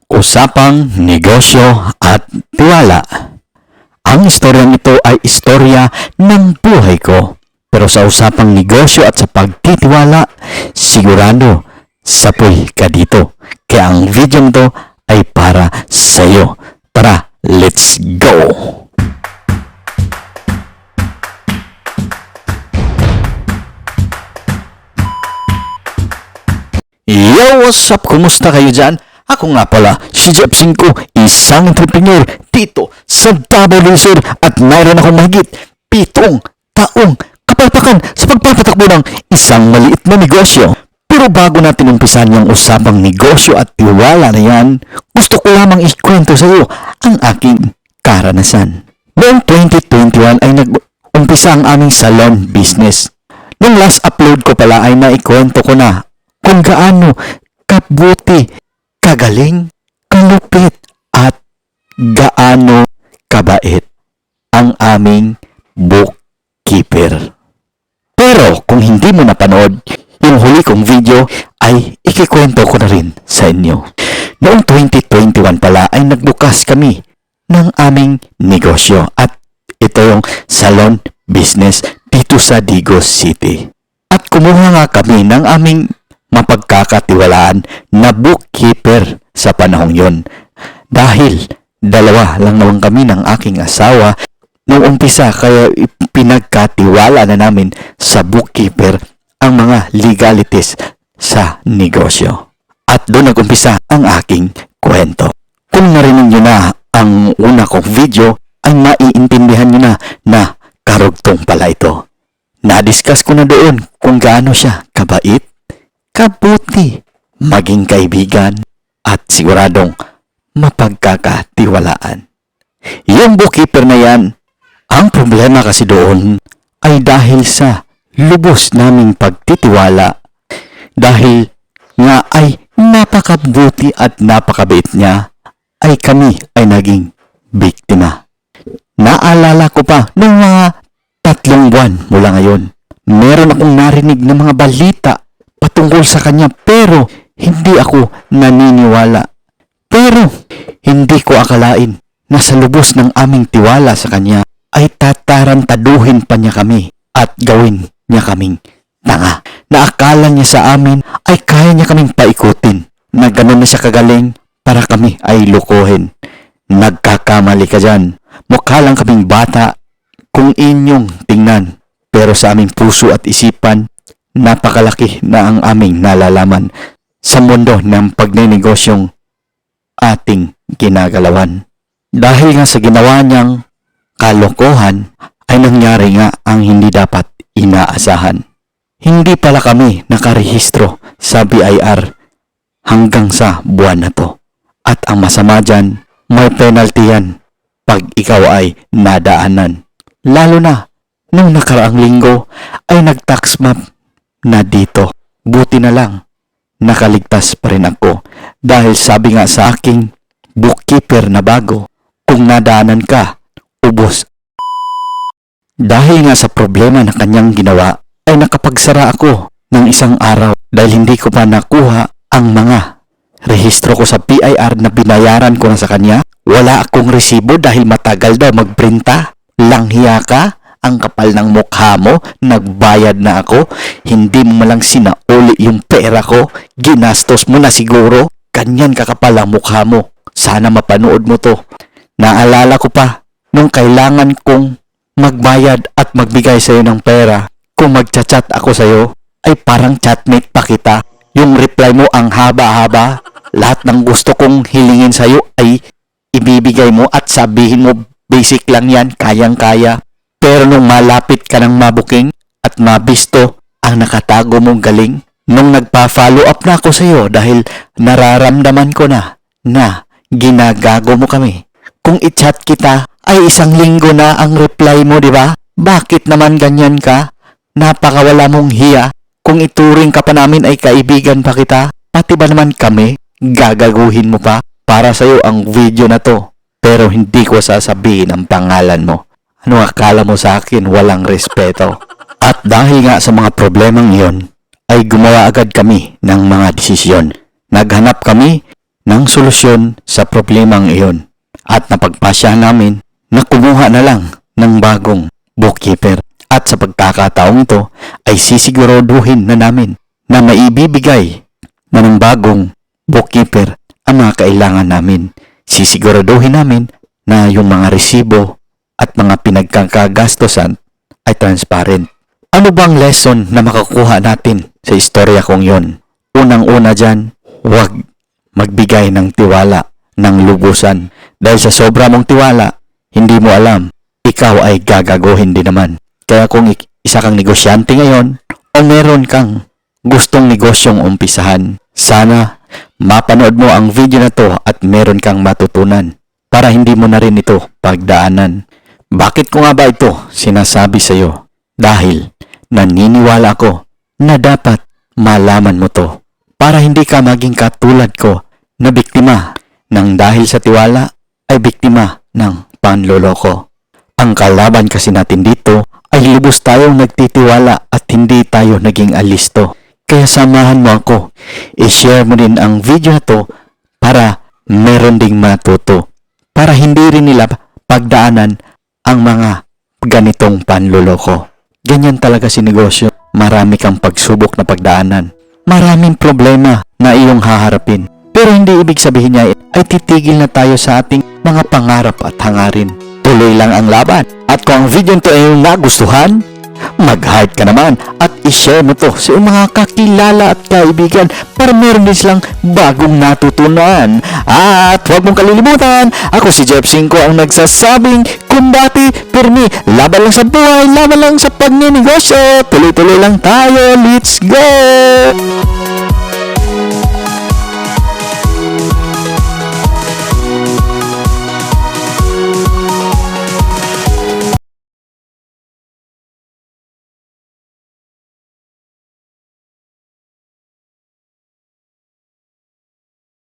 Usapang negosyo at tiwala. Ang istoryang ito ay istorya ng buhay ko. Pero sa usapang negosyo at sa pagtitiwala, sigurado sapoy ka dito. Kaya ang video nito ay para sa iyo. Tara, let's go! Yo, what's up? Kumusta kayo dyan? Ako nga pala, si Jeff Cinco, isang entrepreneur dito sa Davao del Sur at mayroon akong mahigit 7 taong kapalpakan sa pagpapatakbo ng isang maliit na negosyo. Pero bago natin umpisan yung usapang negosyo at tiwala na yan, gusto ko lamang ikwento sa iyo ang aking karanasan. Noong 2021 ay nag-umpisa ang aming salon business. Noong last upload ko pala ay naikwento ko na kung gaano kabuti, kagaling, kalupit at gaano kabait ang aming bookkeeper. Pero kung hindi mo napanood, yung huli kong video ay ikikwento ko na rin sa inyo. Noong 2021 pala ay nagbukas kami ng aming negosyo at ito yung salon business dito sa Digos City. At kumuha nga kami ng aming mapagkakatiwalaan na bookkeeper sa panahong yon. Dahil dalawa lang naman kami ng aking asawa noong umpisa, kaya pinagkatiwala na namin sa bookkeeper ang mga legalities sa negosyo. At doon nag-umpisa ang aking kwento. Kung narinig nyo na ang una kong video, ay maiintindihan nyo na karugtong pala ito. Na-discuss ko na doon kung gaano siya kabait, kabuti, maging kaibigan, at siguradong mapagkakatiwalaan. Yung bookkeeper na yan, ang problema kasi doon ay dahil sa lubos naming pagtitiwala, dahil nga ay napakabuti at napakabait niya, ay kami ay naging biktima. Naalala ko pa noong mga 3 buwan mula ngayon, meron akong narinig ng mga balita patungkol sa kanya pero hindi ako naniniwala. Pero hindi ko akalain na sa lubos ng aming tiwala sa kanya ay tatarantaduhin pa niya kami at gawin niya kaming tanga. Naakala niya sa amin ay kaya niya kaming paikutin na gano'n na siya kagaling para kami ay lukuhin. Nagkakamali ka dyan. Mukha lang kaming bata kung inyong tingnan, pero sa aming puso at isipan, napakalaki na ang aming nalalaman sa mundo ng pagnenegosyong ating ginagalawan. Dahil nga sa ginawa niyang kalokohan, ay nangyari nga ang hindi dapat inaasahan. Hindi pala kami nakarehistro sa BIR hanggang sa buwan na to. At ang masama dyan, may penalty yan pag ikaw ay nadaanan. Lalo na nung nakaraang linggo ay nag-tax map na dito. Buti na lang nakaligtas pa rin ako dahil sabi nga sa aking bookkeeper na bago, kung nadaanan ka, ubos. Dahil nga sa problema na kanyang ginawa ay nakapagsara ako ng isang araw dahil hindi ko pa nakuha ang mga rehistro ko sa BIR na binayaran ko na sa kanya. Wala akong resibo dahil matagal daw magprinta. Langhiya ka? Ang kapal ng mukha mo, nagbayad na ako, hindi mo malang sinauli yung pera ko, ginastos mo na siguro, ganyan kakapal ang mukha mo. Sana mapanood mo to. Naalala ko pa, nung kailangan kong magbayad at magbigay sa'yo ng pera, kung magchat-chat ako sa'yo, ay parang chatmate pa kita. Yung reply mo ang haba-haba, lahat ng gusto kong hilingin sa'yo ay ibibigay mo at sabihin mo, basic lang yan, kayang-kaya. Pero nung malapit ka ng mabuking at mabisto ang nakatago mong galing, nung nagpa-follow up na ako sa'yo dahil nararamdaman ko na ginagago mo kami. Kung i-chat kita, ay 1 linggo na ang reply mo, di ba? Bakit naman ganyan ka? Napakawala mong hiya. Kung ituring ka pa namin ay kaibigan pa kita, pati ba naman kami, gagaguhin mo pa? Para sa'yo ang video na to. Pero hindi ko sasabihin ang pangalan mo. Ano akala mo sa akin, walang respeto? At dahil nga sa mga problemang iyon, ay gumawa agad kami ng mga desisyon. Naghanap kami ng solusyon sa problemang iyon. At napagpasya namin na kumuha na lang ng bagong bookkeeper. At sa pagkakataong ito ay sisiguraduhin na namin na maibibigay na ng bagong bookkeeper ang mga kailangan namin. Sisiguraduhin namin na yung mga resibo at mga pinagkakagastosan ay transparent. Ano bang lesson na makakuha natin sa istorya kong yon? Unang-una dyan, huwag magbigay ng tiwala ng lubusan. Dahil sa sobra mong tiwala, hindi mo alam, ikaw ay gagaguhin din naman. Kaya kung isa kang negosyante ngayon o meron kang gustong negosyong umpisahan, sana mapanood mo ang video na to at meron kang matutunan para hindi mo na rin ito pagdaanan. Bakit ko nga ba ito sinasabi sa iyo? Dahil naniniwala ako na dapat malaman mo to para hindi ka maging katulad ko na biktima ng dahil sa tiwala ay biktima ng panloloko. Ang kalaban kasi natin dito ay lubos tayong nagtitiwala at hindi tayo naging alisto. Kaya samahan mo ako, i-share mo din ang video na to para meron ding matuto. Para hindi rin nila pagdaanan ang mga ganitong panloloko. Ganyan talaga si negosyo. Marami kang pagsubok na pagdaanan. Maraming problema na iyong haharapin. Pero hindi ibig sabihin niya ay titigil na tayo sa ating mga pangarap at hangarin. Tuloy lang ang laban. At kung ang video nito ay nagustuhan, mag-heart ka naman at i-share mo to sa iyong mga kakilala at kaibigan para meron din silang bagong natutunan. At huwag mong kalilimutan, ako si Jeff Cinco ang nagsasabing kumbati, pirmi, laban lang sa buhay, laban lang sa pagnenegosyo. Tuloy-tuloy lang tayo, let's go!